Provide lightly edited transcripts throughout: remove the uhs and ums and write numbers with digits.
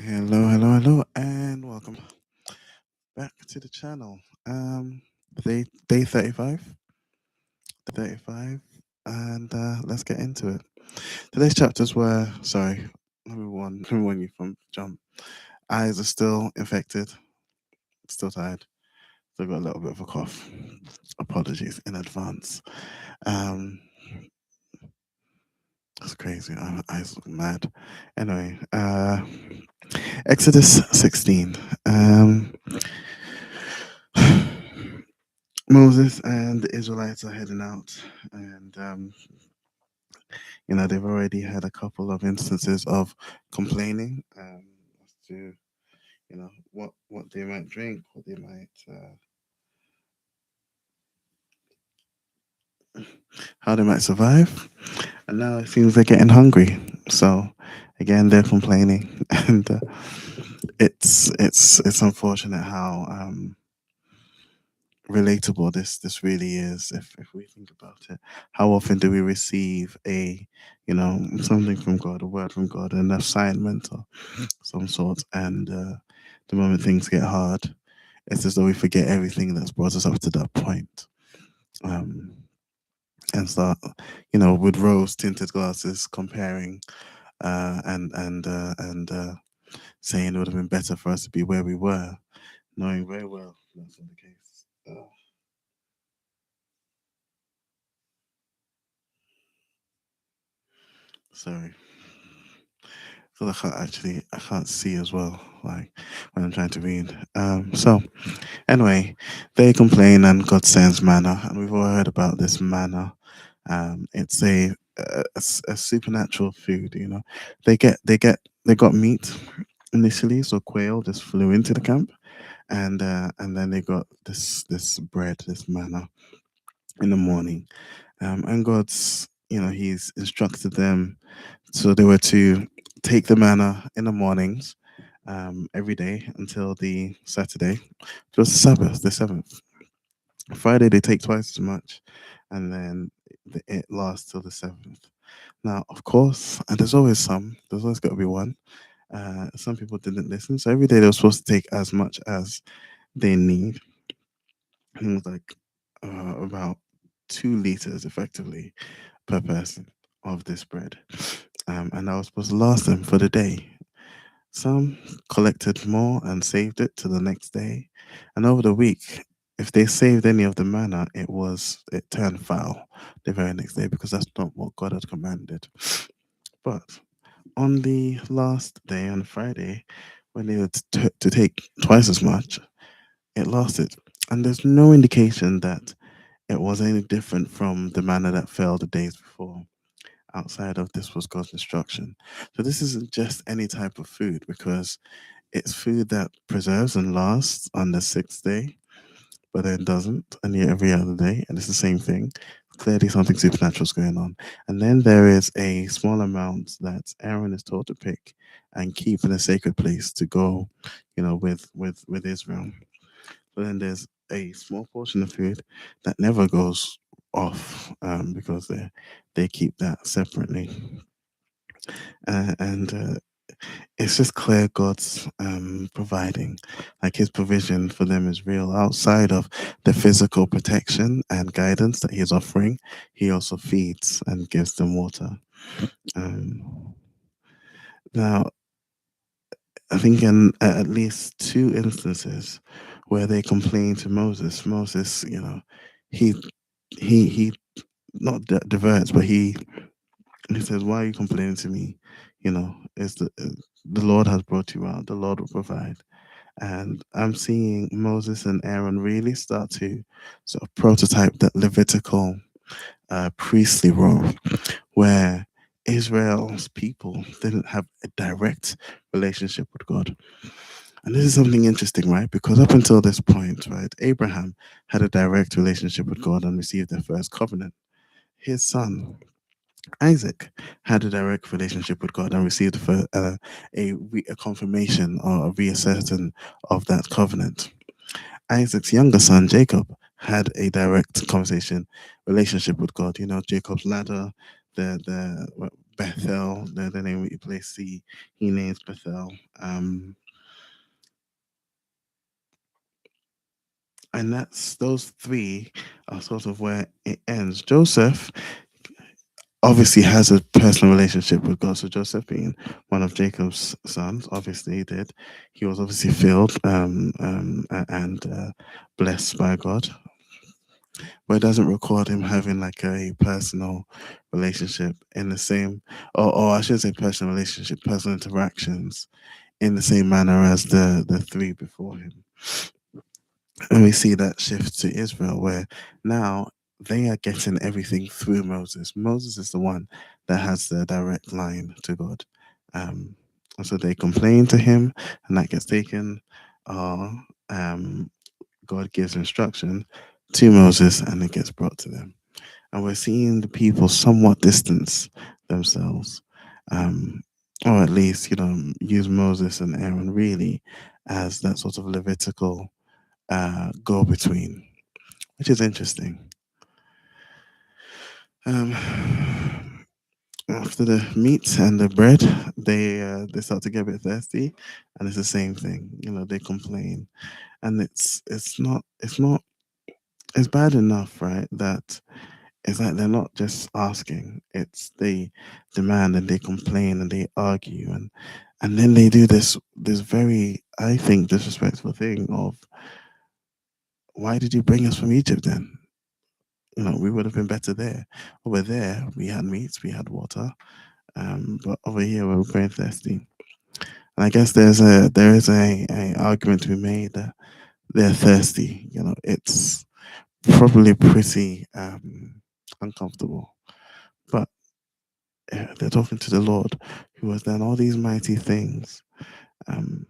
Hello, hello, hello, and welcome back to the channel. Day 35, and let's get into it. Today's chapters were sorry. Let me warn you from jump. Eyes are still infected, still tired. Still got a little bit of a cough. Apologies in advance. Um, that's crazy. My eyes look mad. Anyway, Exodus 16. Um. Moses and the Israelites are heading out, and they've already had a couple of instances of complaining as to what they might drink, what they might how they might survive, and now it seems they're getting hungry. So again, they're complaining, and it's unfortunate how relatable this really is if we think about it. How often do we receive a something from God, a word from God, an assignment or some sort, and the moment things get hard, it's as though we forget everything that's brought us up to that point, um and start with rose tinted glasses comparing and saying it would have been better for us to be where we were, knowing very well that's not the case. Sorry. So I can't see as well, like when I'm trying to read. So anyway, they complain and God sends manna, and we've all heard about this manna. It's a supernatural food. They got meat initially, so quail just flew into the camp, and then they got this bread, this manna in the morning. And God's He's instructed them, so they were to take the manna in the mornings, every day until the Saturday. It was the Sabbath, the seventh. Friday they take twice as much, and then it lasts till the seventh. Now, of course, and there's always got to be one. Some people didn't listen, so every day they were supposed to take as much as they need. It was like about 2 liters effectively per person of this bread, and that was supposed to last them for the day. Some collected more and saved it to the next day. And over the week, if they saved any of the manna, it turned foul the very next day because that's not what God had commanded. But on the last day, on Friday, when they were to take twice as much, it lasted. And there's no indication that it was any different from the manna that fell the days before. Outside of this was God's instruction. So this isn't just any type of food because it's food that preserves and lasts on the sixth day, but then doesn't any every other day, and it's the same thing. Clearly, something supernatural is going on. And then there is a small amount that Aaron is told to pick and keep in a sacred place to go, with Israel. But then there's a small portion of food that never goes off, because they keep that separately, and it's just clear God's providing, like His provision for them is real. Outside of the physical protection and guidance that He is offering, He also feeds and gives them water. Um, Now, I think in at least 2 instances where they complain to Moses, Moses, he he not diverts, but he says, "Why are you complaining to me? It's the Lord has brought you out. The Lord will provide." And I'm seeing Moses and Aaron really start to sort of prototype that Levitical priestly role where Israel's people didn't have a direct relationship with God. And this is something interesting, right? Because up until this point, right, Abraham had a direct relationship with God and received their first covenant. His son, Isaac, had a direct relationship with God and received a confirmation or a reassertion of that covenant. Isaac's younger son, Jacob, had a direct conversation relationship with God. Jacob's ladder, the Bethel, the name of your place, he names Bethel. And that's those three are sort of where it ends. Joseph obviously has a personal relationship with God. So Joseph being one of Jacob's sons, obviously he did. He was obviously filled and blessed by God, but it doesn't record him having like a personal relationship in the same, or I should say personal relationship, personal interactions in the same manner as the three before him. And we see that shift to Israel, where now they are getting everything through Moses. Moses is the one that has the direct line to God. Um, and so they complain to him, and that gets taken. Or God gives instruction to Moses, and it gets brought to them. And we're seeing the people somewhat distance themselves, um, or at least, use Moses and Aaron really as that sort of Levitical go between, which is interesting. Um, After the meat and the bread, they start to get a bit thirsty, and it's the same thing. They complain, and it's not it's bad enough, right? That it's like they're not just asking; it's they demand and they complain and they argue, and then they do this very, I think, disrespectful thing of, why did you bring us from Egypt then? We would have been better there. Over there, we had meats, we had water, but over here we're very thirsty. And I guess there is a argument to be made that they're thirsty. It's probably pretty uncomfortable, but they're talking to the Lord, who has done all these mighty things. Um,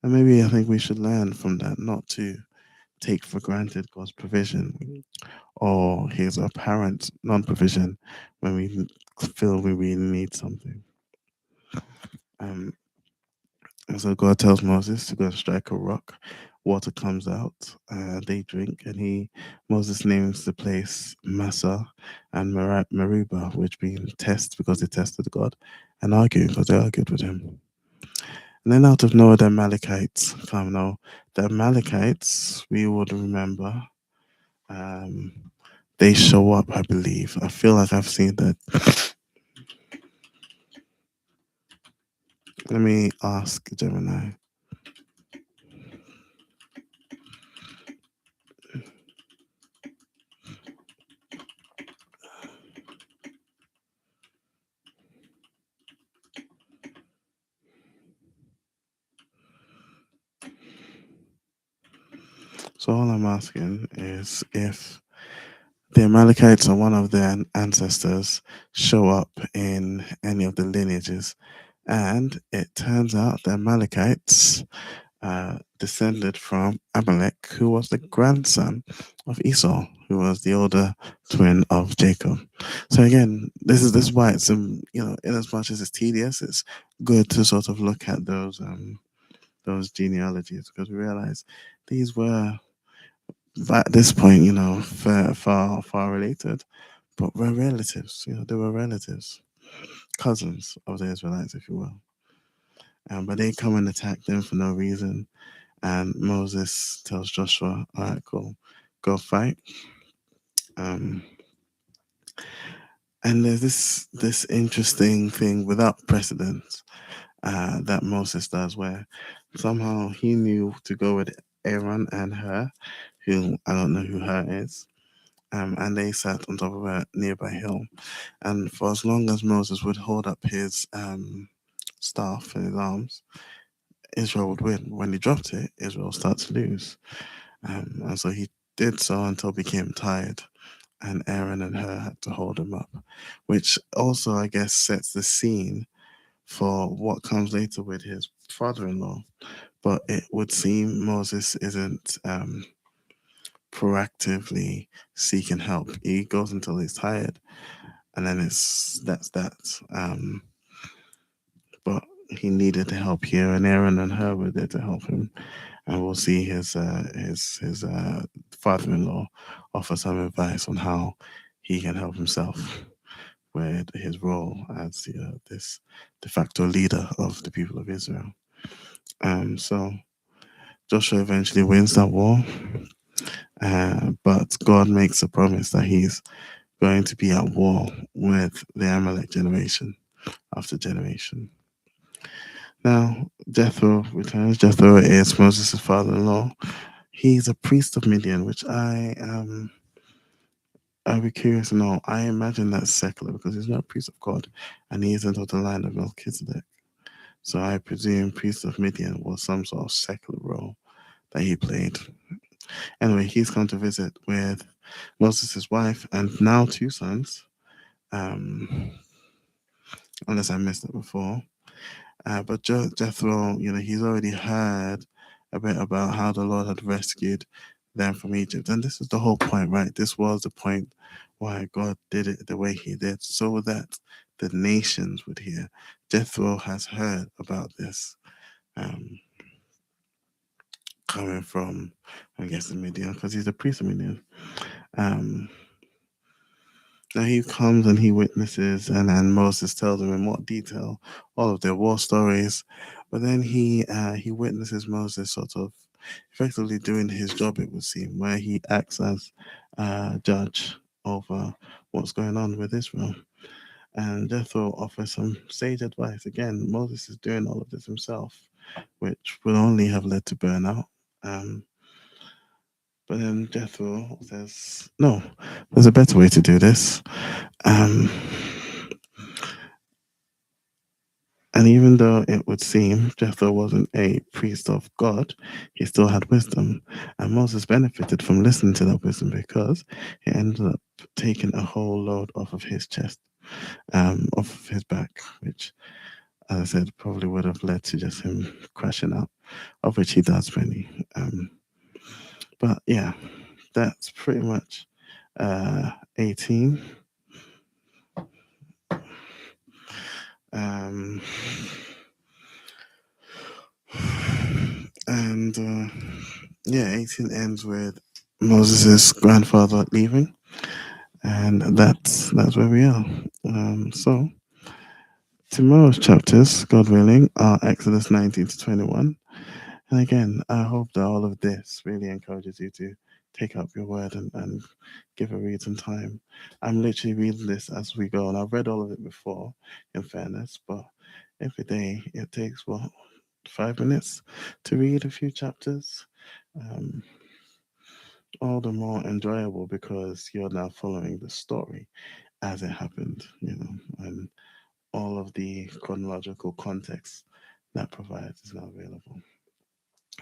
and maybe I think we should learn from that, not to take for granted God's provision or his apparent non-provision when we feel we really need something. Um, and so God tells Moses to go strike a rock. Water comes out. They drink, and Moses names the place Massa and Meribah, which mean test, because they tested God, and argue because they argued with him. And then out of nowhere, the Amalekites come. Now, the Amalekites, we would remember, um, they show up, I believe. I feel like I've seen that. Let me ask Gemini. So all I'm asking is if the Amalekites or one of their ancestors show up in any of the lineages, and it turns out the Amalekites descended from Amalek, who was the grandson of Esau, who was the older twin of Jacob. So again, this is why it's in as much as it's tedious, it's good to sort of look at those genealogies, because we realize these were, at this point, far related, but we're relatives. They were relatives, cousins of the Israelites, if you will. But they come and attack them for no reason. And Moses tells Joshua, "All right, cool, go fight." Um, and there's this interesting thing without precedent that Moses does, where somehow he knew to go with Aaron and her, who I don't know who her is. And they sat on top of a nearby hill. And for as long as Moses would hold up his staff in his arms, Israel would win. When he dropped it, Israel started to lose. And so he did so until he became tired, and Aaron and her had to hold him up, which also, I guess, sets the scene for what comes later with his father in law. But it would seem Moses isn't proactively seeking help. He goes until he's tired, and then that's that. Um, but he needed help here, and Aaron and her were there to help him. And we'll see his father-in-law offer some advice on how he can help himself with his role as this de facto leader of the people of Israel. So Joshua eventually wins that war, but God makes a promise that he's going to be at war with the Amalek generation after generation. Now, Jethro returns. Jethro is Moses' father in law. He's a priest of Midian, which I'd be curious to know. I imagine that's secular because he's not a priest of God and he isn't of the line of Melchizedek. So I presume priest of Midian was some sort of secular role that he played. Anyway, he's come to visit with Moses' wife and now two sons, um, unless I missed it before. But Jethro, he's already heard a bit about how the Lord had rescued them from Egypt. And this is the whole point, right? This was the point why God did it the way he did, so that the nations would hear. Jethro has heard about this um, coming from, I guess, the Midian, because he's a priest of Midian. Um, Now he comes and he witnesses, and Moses tells him in more detail all of their war stories. But then he witnesses Moses sort of effectively doing his job, it would seem, where he acts as judge over what's going on with Israel. And Jethro offers some sage advice. Again, Moses is doing all of this himself, which would only have led to burnout. Um, but then Jethro says, "No, there's a better way to do this." Um, and even though it would seem Jethro wasn't a priest of God, he still had wisdom. And Moses benefited from listening to that wisdom because he ended up taking a whole load off of his chest, off of his back, which, as I said, probably would have led to just him crashing out, of which he does plenty. But yeah, that's pretty much 18. Um, and yeah, 18 ends with Moses' grandfather leaving, and that's where we are. So tomorrow's chapters, God willing, are Exodus 19 to 21. And again, I hope that all of this really encourages you to take up your word and give a read some time. I'm literally reading this as we go, and I've read all of it before, in fairness, but every day it takes, what, 5 minutes to read a few chapters. Um, all the more enjoyable because you're now following the story as it happened, and all of the chronological context that provides is now available.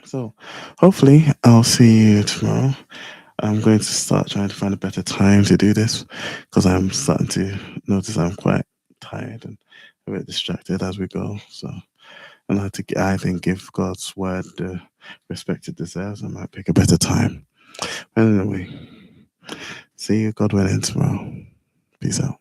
So, hopefully, I'll see you tomorrow. I'm going to start trying to find a better time to do this because I'm starting to notice I'm quite tired and a bit distracted as we go. So, and I think, give God's word the respect it deserves. I might pick a better time. Anyway, see you, God willing, tomorrow. Peace out.